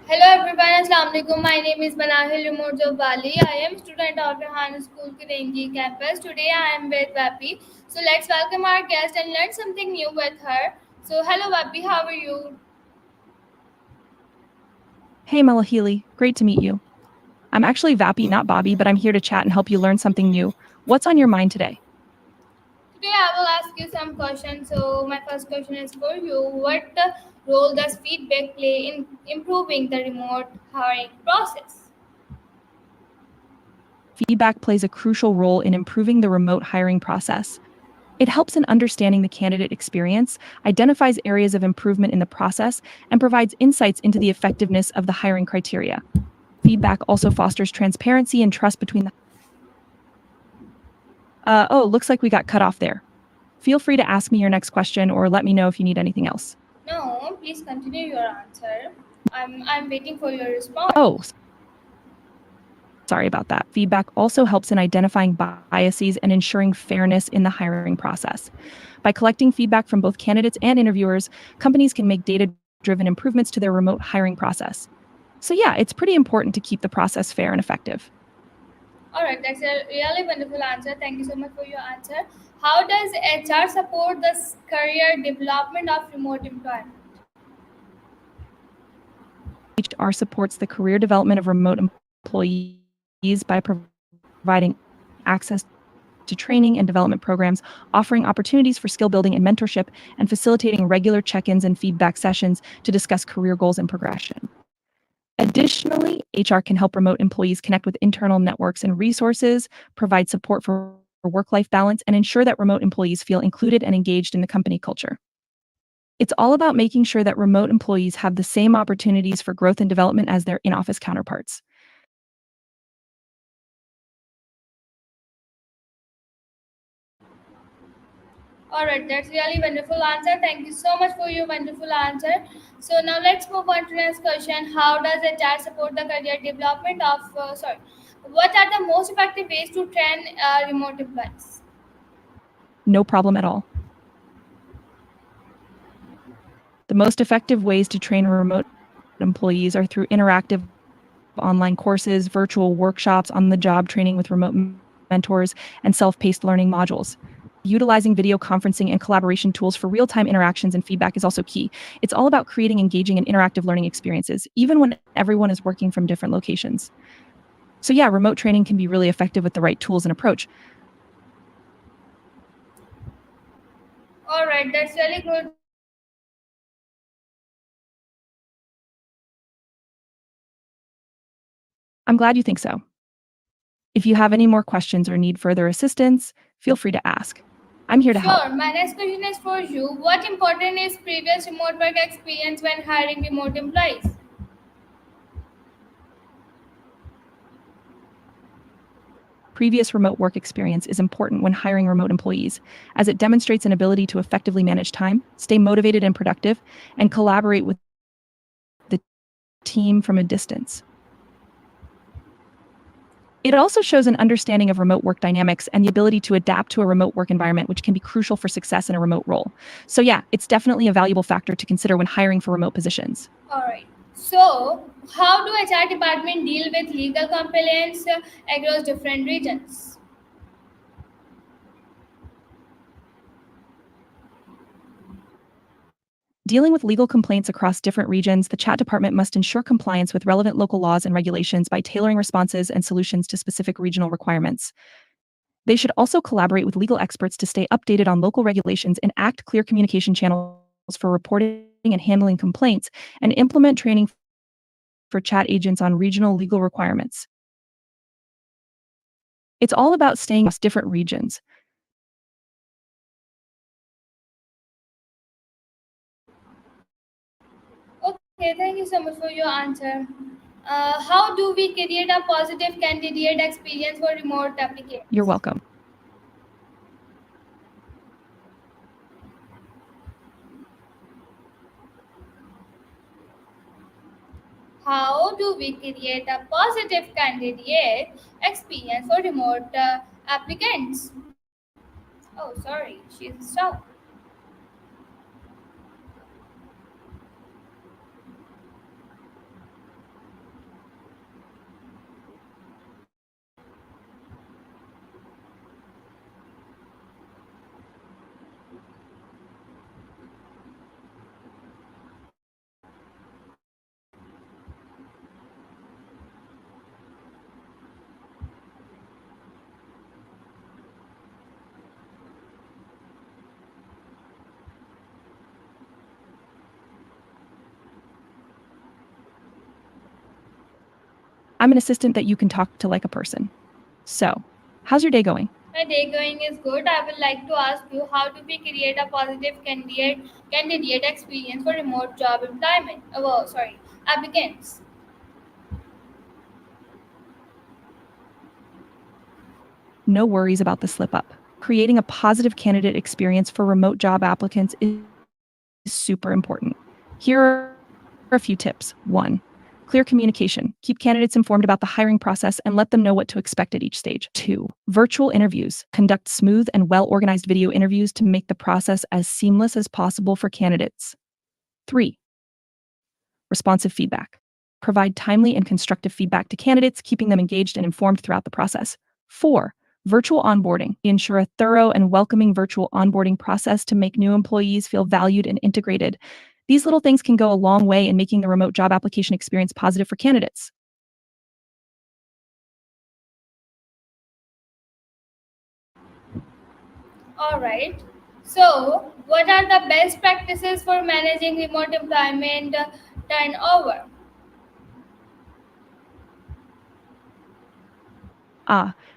Hello everyone, Assalamu alaikum. My name is Manahil Remote Bali. I am student of Rehan School, Korangi Campus. Today I am with Vapi. So let's welcome our guest and learn something new with her. So hello Vapi, how are you? Hey, Malahili, great to meet you. I'm actually Vapi, not Bobby, but I'm here to chat and help you learn something new. What's on your mind today? Today I will ask you some questions. So my first question is for you. What role does feedback play in improving the remote hiring process? Feedback plays a crucial role in improving the remote hiring process. It helps in understanding the candidate experience, identifies areas of improvement in the process, and provides insights into the effectiveness of the hiring criteria. Feedback also fosters transparency and trust between the. Looks like we got cut off there. Feel free to ask me your next question or let me know if you need anything else. No, please continue your answer. I'm waiting for your response. Oh, sorry about that. Feedback also helps in identifying biases and ensuring fairness in the hiring process. By collecting feedback from both candidates and interviewers, companies can make data-driven improvements to their remote hiring process. So yeah, it's pretty important to keep the process fair and effective. All right, that's a really wonderful answer. Thank you so much for your answer. How does HR support the career development of remote employment? HR supports the career development of remote employees by providing access to training and development programs, offering opportunities for skill building and mentorship, and facilitating regular check-ins and feedback sessions to discuss career goals and progression. Additionally, HR can help remote employees connect with internal networks and resources, provide support for work-life balance, and ensure that remote employees feel included and engaged in the company culture. It's all about making sure that remote employees have the same opportunities for growth and development as their in-office counterparts. All right, that's really wonderful answer. Thank you so much for your wonderful answer. So now let's move on to the next question. How does HR support the career development of? What are the most effective ways to train remote employees? No problem at all. The most effective ways to train remote employees are through interactive online courses, virtual workshops, on-the-job training with remote mentors, and self-paced learning modules. Utilizing video conferencing and collaboration tools for real-time interactions and feedback is also key. It's all about creating engaging and interactive learning experiences, even when everyone is working from different locations. So yeah, remote training can be really effective with the right tools and approach. All right, that's really good. I'm glad you think so. If you have any more questions or need further assistance, feel free to ask. I'm here to help. Sure. My next question is for you. What important is previous remote work experience when hiring remote employees? Previous remote work experience is important when hiring remote employees, as it demonstrates an ability to effectively manage time, stay motivated and productive, and collaborate with the team from a distance. It also shows an understanding of remote work dynamics and the ability to adapt to a remote work environment, which can be crucial for success in a remote role. So yeah, it's definitely a valuable factor to consider when hiring for remote positions. All right. So, how do HR department deal with legal compliance across different regions? Dealing with legal complaints across different regions, the chat department must ensure compliance with relevant local laws and regulations by tailoring responses and solutions to specific regional requirements. They should also collaborate with legal experts to stay updated on local regulations and act clear communication channels for reporting and handling complaints, and implement training for chat agents on regional legal requirements. It's all about staying across different regions. Okay, thank you so much for your answer. How do we create a positive candidate experience for remote You're applicants? welcome. How do we create a positive candidate experience for remote applicants? Oh, sorry, she's stopped. I'm an assistant that you can talk to like a person. So, how's your day going? My day going is good. I would like to ask you, how do we create a positive candidate experience for remote job employment? Oh, sorry, applicants. No worries about the slip up. Creating a positive candidate experience for remote job applicants is super important. Here are a few tips. 1. Clear communication. Keep candidates informed about the hiring process and let them know what to expect at each stage. 2. Virtual interviews. Conduct smooth and well organized video interviews to make the process as seamless as possible for candidates. 3. Responsive feedback. Provide timely and constructive feedback to candidates, keeping them engaged and informed throughout the process. 4. Virtual onboarding. Ensure a thorough and welcoming virtual onboarding process to make new employees feel valued and integrated. These little things can go a long way in making the remote job application experience positive for candidates. All right. So, what are the best practices for managing remote employment turnover?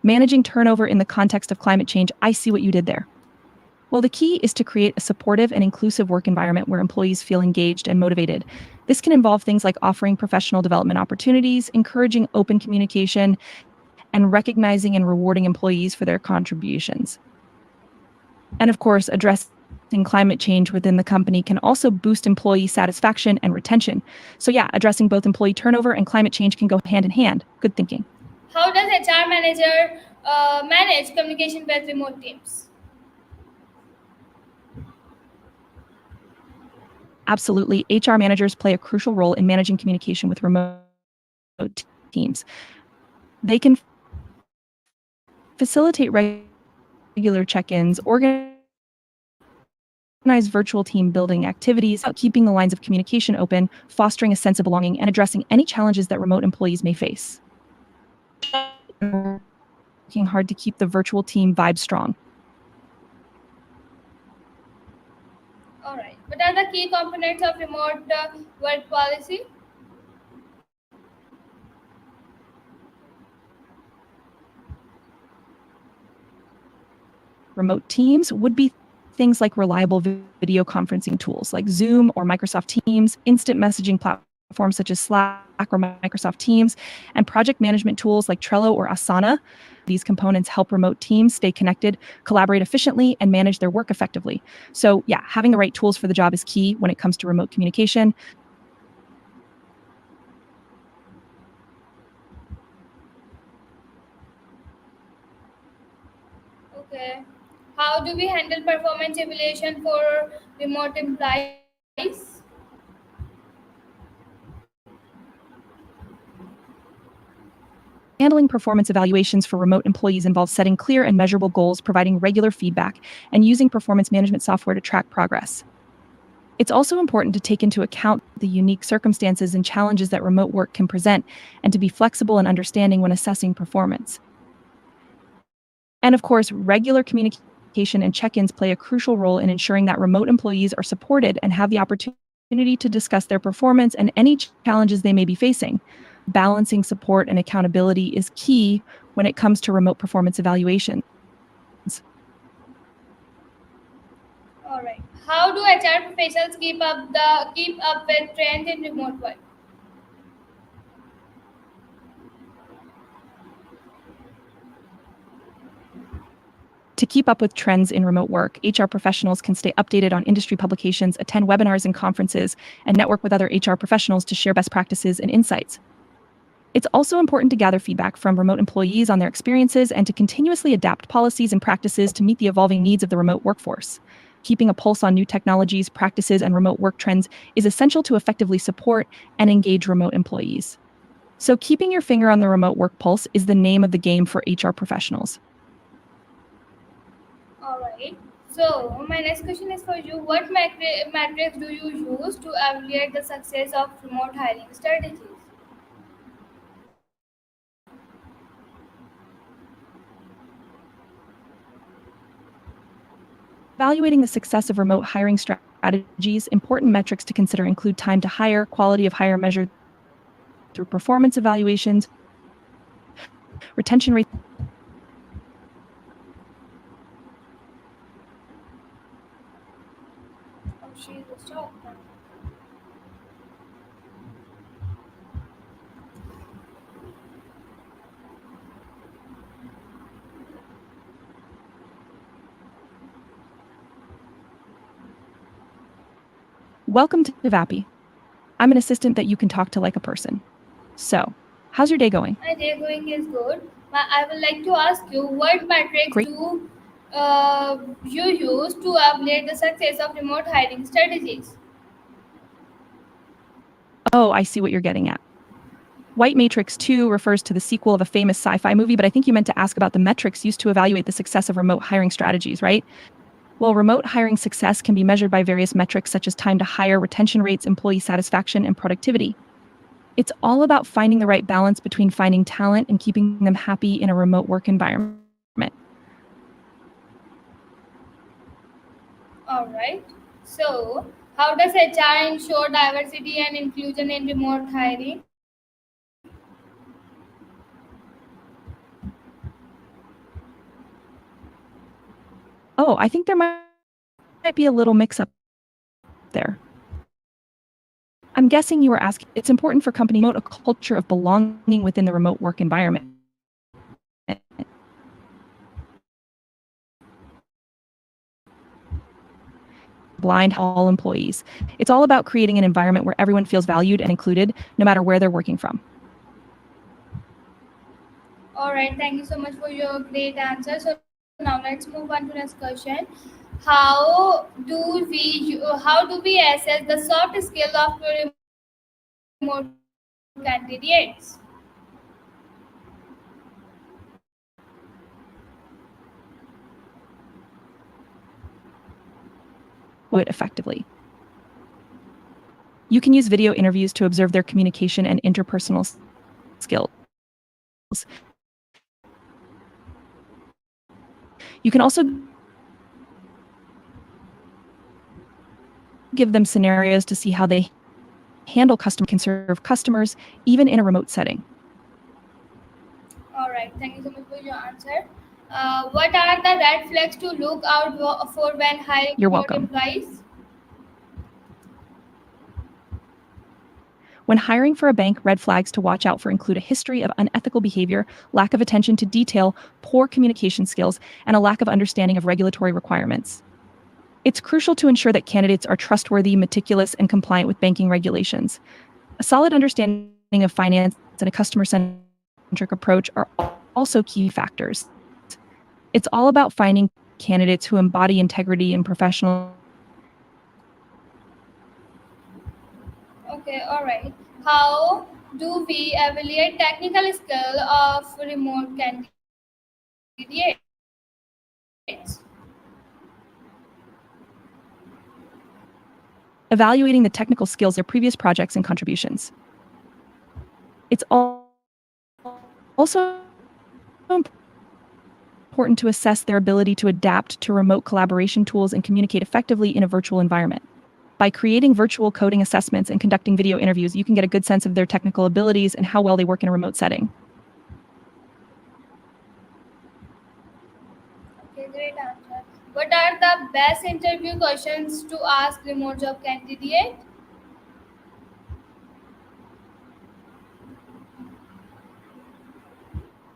Managing turnover in the context of climate change. I see what you did there. Well, the key is to create a supportive and inclusive work environment where employees feel engaged and motivated. This can involve things like offering professional development opportunities, encouraging open communication, and recognizing and rewarding employees for their contributions. And of course, addressing climate change within the company can also boost employee satisfaction and retention. So, yeah, addressing both employee turnover and climate change can go hand in hand. Good thinking. How does HR manager manage communication with remote teams? Absolutely. HR managers play a crucial role in managing communication with remote teams. They can facilitate regular check ins, organize virtual team building activities, keeping the lines of communication open, fostering a sense of belonging, and addressing any challenges that remote employees may face. Working hard to keep the virtual team vibe strong. All right. What are the key components of remote work policy? Remote teams would be things like reliable video conferencing tools like Zoom or Microsoft Teams, instant messaging platforms such as Slack or Microsoft Teams, and project management tools like Trello or Asana. These components help remote teams stay connected, collaborate efficiently, and manage their work effectively. So, yeah, having the right tools for the job is key when it comes to remote communication. Okay. How do we handle performance evaluation for remote employees? Handling performance evaluations for remote employees involves setting clear and measurable goals, providing regular feedback, and using performance management software to track progress. It's also important to take into account the unique circumstances and challenges that remote work can present, and to be flexible and understanding when assessing performance. And of course, regular communication and check ins play a crucial role in ensuring that remote employees are supported and have the opportunity to discuss their performance and any challenges they may be facing. Balancing support and accountability is key when it comes to remote performance evaluations. All right. How do HR professionals keep up with trends in remote work? To keep up with trends in remote work, HR professionals can stay updated on industry publications, attend webinars and conferences, and network with other HR professionals to share best practices and insights. It's also important to gather feedback from remote employees on their experiences and to continuously adapt policies and practices to meet the evolving needs of the remote workforce. Keeping a pulse on new technologies, practices, and remote work trends is essential to effectively support and engage remote employees. So, keeping your finger on the remote work pulse is the name of the game for HR professionals. All right. So, my next question is for you. What metrics do you use to evaluate the success of remote hiring strategies? Evaluating the success of remote hiring strategies, important metrics to consider include time to hire, quality of hire measured through performance evaluations, Retention rates. Oh, she's stopped. Welcome to Vapi. I'm an assistant that you can talk to like a person. So, how's your day going? My day going is good. I would like to ask you what metrics Great. do you use to evaluate the success of remote hiring strategies? Oh, I see what you're getting at. White Matrix 2 refers to the sequel of a famous sci fi movie, but I think you meant to ask about the metrics used to evaluate the success of remote hiring strategies, right? Well, remote hiring success can be measured by various metrics such as time to hire, retention rates, employee satisfaction, and productivity. It's all about finding the right balance between finding talent and keeping them happy in a remote work environment. All right. So, how does HR ensure diversity and inclusion in remote hiring? Oh, I think there might be a little mix up there. I'm guessing you were asking, it's important for companies to promote a culture of belonging within the remote work environment. Blind all employees. It's all about creating an environment where everyone feels valued and included, no matter where they're working from. All right. Thank you so much for your great answer. So now let's move on to next question. How do we assess the soft skill of remote candidates? Do it effectively. You can use video interviews to observe their communication and interpersonal skills. You can also give them scenarios to see how they handle can serve customers even in a remote setting. All right. Thank you so much for your answer. What are the red flags to look out for when hiring You're remote welcome. employees? When hiring for a bank, red flags to watch out for include a history of unethical behavior, lack of attention to detail, poor communication skills, and a lack of understanding of regulatory requirements. It's crucial to ensure that candidates are trustworthy, meticulous, and compliant with banking regulations. A solid understanding of finance and a customer-centric approach are also key factors. It's all about finding candidates who embody integrity and professional. Okay. All right. How do we evaluate technical skill of remote candidates? Evaluating the technical skills, their previous projects, and contributions. It's also important to assess their ability to adapt to remote collaboration tools and communicate effectively in a virtual environment. By creating virtual coding assessments and conducting video interviews, you can get a good sense of their technical abilities and how well they work in a remote setting. Okay, great answer. What are the best interview questions to ask remote job candidate?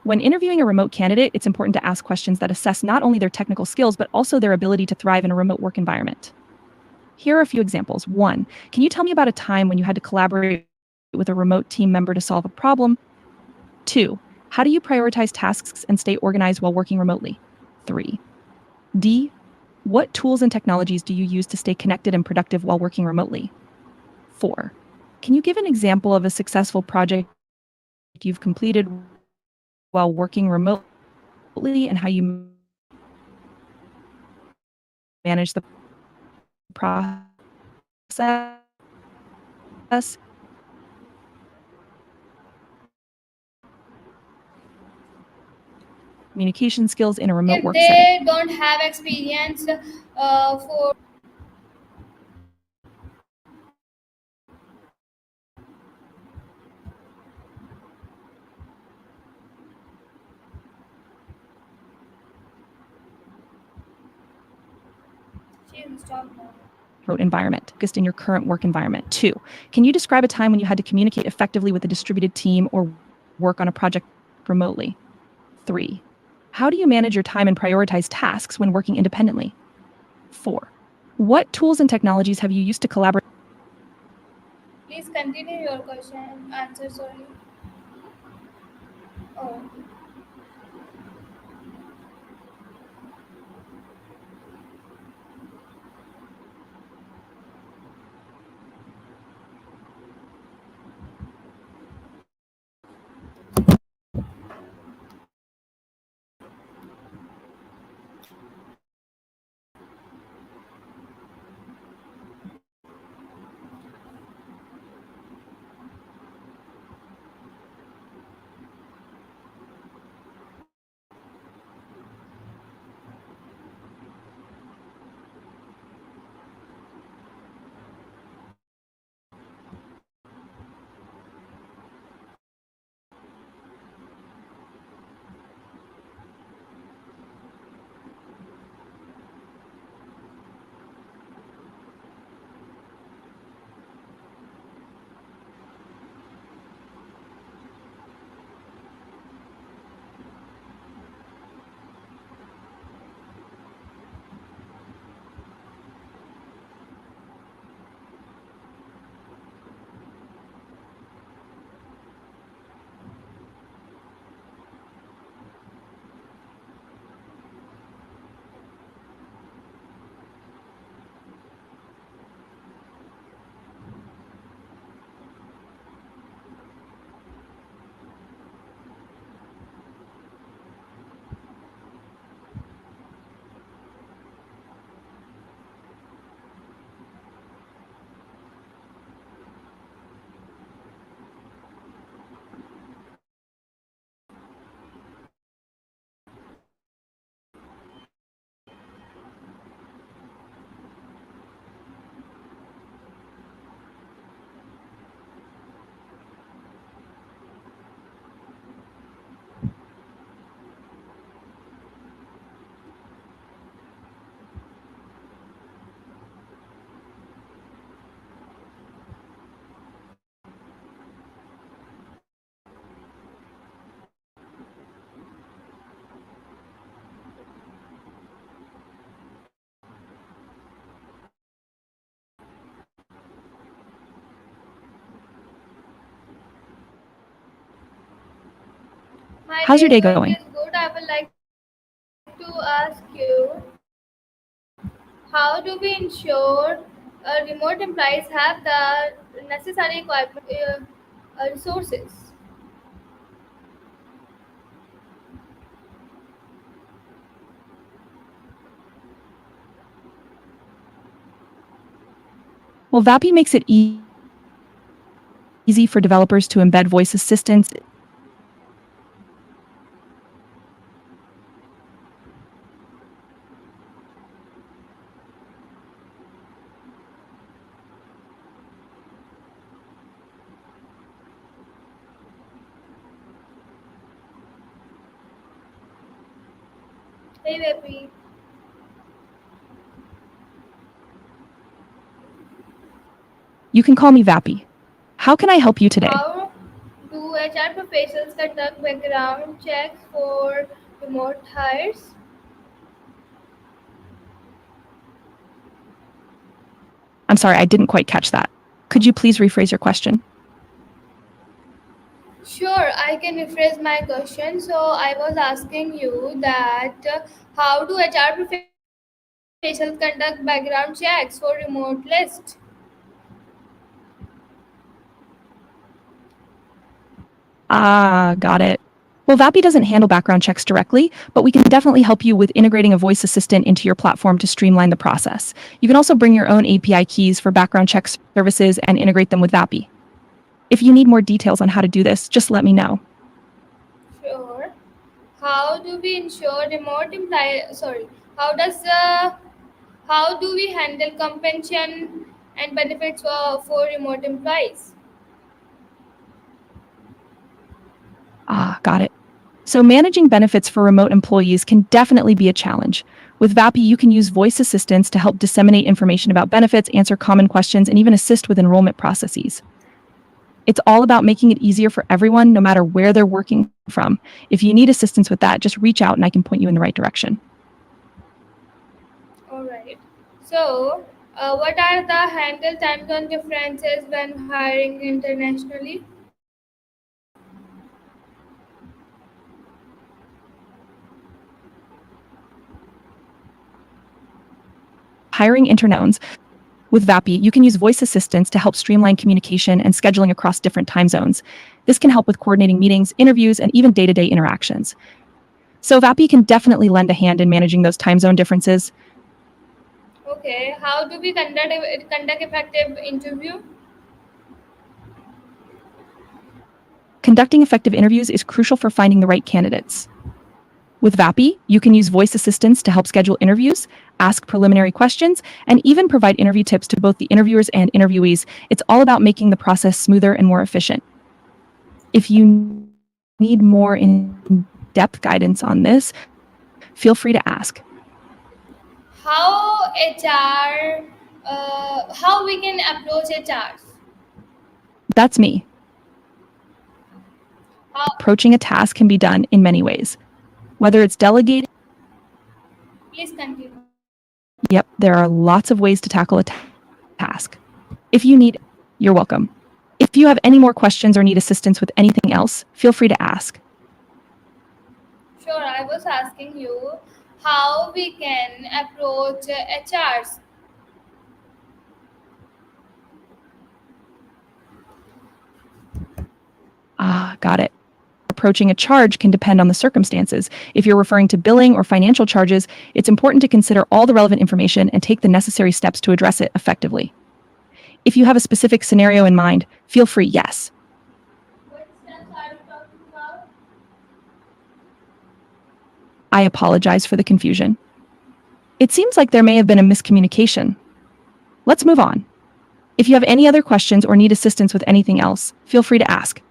When interviewing a remote candidate, it's important to ask questions that assess not only their technical skills, but also their ability to thrive in a remote work environment. Here are a few examples. 1. Can you tell me about a time when you had to collaborate with a remote team member to solve a problem? 2. How do you prioritize tasks and stay organized while working remotely? 3. D. What tools and technologies do you use to stay connected and productive while working remotely? 4. Can you give an example of a successful project you've completed while working remotely and how you manage the process? Communication skills in a remote If work setting. they don't have experience for Please stop now. remote environment, focused in your current work environment? 2, can you describe a time when you had to communicate effectively with a distributed team or work on a project remotely? 3, how do you manage your time and prioritize tasks when working independently? 4, what tools and technologies have you used to collaborate? Please continue your question. Answer, sorry. Oh. My How's day your is day going going? is good. I would like to ask you, how do we ensure remote employees have the necessary equipment resources? Well, Vapi makes it easy for developers to embed voice assistants Hey, baby. You can call me Vapi. How can I help you today? How do HR professionals conduct background checks for remote hires? I'm sorry, I didn't quite catch that. Could you please rephrase your question? Sure, I can rephrase my question. So I was asking you that how do HR professionals conduct background checks for remote list? Ah, got it. Well, Vapi doesn't handle background checks directly, but we can definitely help you with integrating a voice assistant into your platform to streamline the process. You can also bring your own API keys for background check services and integrate them with Vapi. If you need more details on how to do this, just let me know. Sure. How do we ensure remote employee? Sorry. How does how do we handle compensation and benefits for remote employees? Ah, got it. So, managing benefits for remote employees can definitely be a challenge. With Vapi, you can use voice assistants to help disseminate information about benefits, answer common questions, and even assist with enrollment processes. It's all about making it easier for everyone, no matter where they're working from. If you need assistance with that, just reach out and I can point you in the right direction. All right. So, what are the handle time zone differences when hiring internationally? Hiring internet With Vapi, you can use voice assistants to help streamline communication and scheduling across different time zones. This can help with coordinating meetings, interviews, and even day to day interactions. So, Vapi can definitely lend a hand in managing those time zone differences. Okay. How do we conduct effective interview? Conducting effective interviews is crucial for finding the right candidates. With Vapi, you can use voice assistants to help schedule interviews, ask preliminary questions, and even provide interview tips to both the interviewers and interviewees. It's all about making the process smoother and more efficient. If you need more in depth guidance on this, feel free to ask. How HR, how we can approach HRs? That's me. How? Approaching a task can be done in many ways. Whether it's delegating, Please continue. yep, there are lots of ways to tackle a task. If you need, you're welcome. If you have any more questions or need assistance with anything else, feel free to ask. Sure, I was asking you how we can approach HRs. Ah, got it. Approaching a charge can depend on the circumstances. If you're referring to billing or financial charges, it's important to consider all the relevant information and take the necessary steps to address it effectively. If you have a specific scenario in mind, feel free, yes. What steps are you talking about? I apologize for the confusion. It seems like there may have been a miscommunication. Let's move on. If you have any other questions or need assistance with anything else, feel free to ask.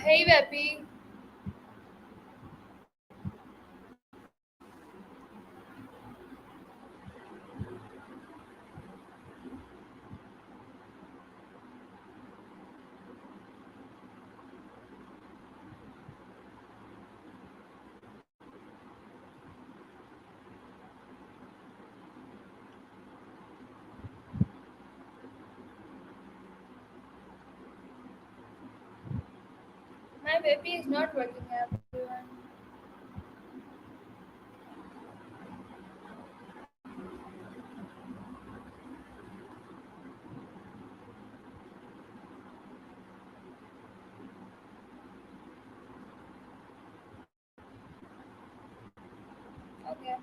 Hey, Vapi. My Vapi is not working, everyone. Okay.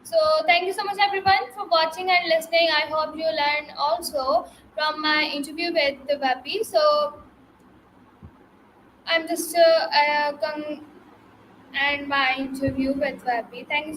So thank you so much everyone for watching and listening. I hope you learned also from my interview with the Vapi. So I'm just and my interview with Vapi. Thank you so much.